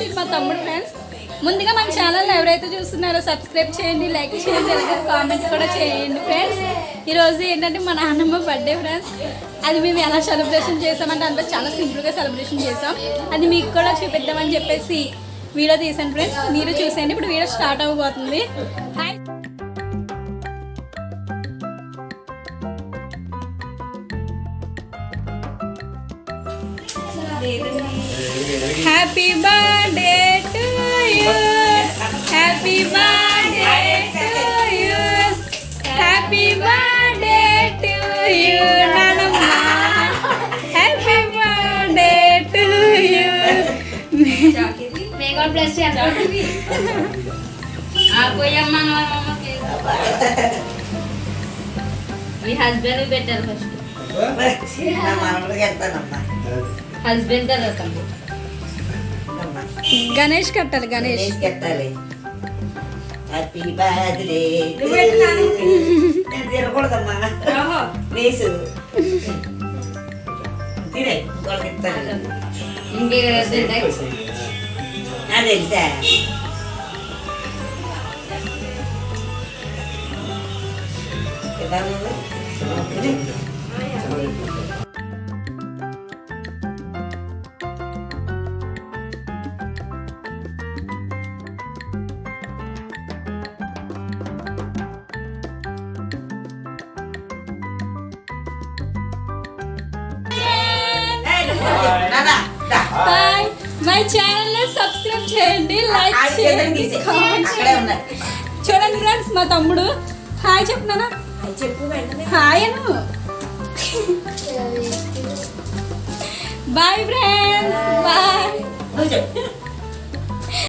Friends, ఇది మా తమ్ముడు ఫ్రెండ్స్. ముందుగా మన ఛానల్ ఎవరైతే చూస్తున్నారో సబ్స్క్రైబ్ చేయండి, లైక్ చేయండి, అలాగే కామెంట్ కూడా చేయండి ఫ్రెండ్స్. ఈరోజు ఏంటంటే మా నాన్నమ్మ బర్త్డే ఫ్రెండ్స్. అది మేము ఎలా సెలబ్రేషన్ చేసామంటే అంతా చాలా సింపుల్గా సెలబ్రేషన్ చేసాం. అది మీకు కూడా చూపిద్దామని చెప్పేసి వీడియో తీసాను ఫ్రెండ్స్. మీరు చూసేయండి. ఇప్పుడు వీడియో స్టార్ట్ అవ్వబోతుంది. Hi, happy birthday to you, happy birthday to you, happy birthday to you నానమ్మ, happy birthday to you. May God bless you. పోయమ్మ మీ హస్బెండ్ పెట్టారు ఫస్ట్. హస్బెండ్ తర్వాత గణేష్ కట్టాలి. గణేష్ కట్టాలి. హ్యాపీ బర్త్డే తినకూడదమ్మా, ప్లీజ్ తినే వాళ్ళకి ఇస్తాను. అది తెలుసా? హాయ్, మై ఛానల్ ని సబ్స్క్రైబ్ చేయండి, లైక్ చేయండి, కామెంట్ చేయండి. చూడండి ఫ్రెండ్స్, మా తమ్ముడు హాయ్ చెప్తున్నానా? హాయ్ అను. Bye friends, bye.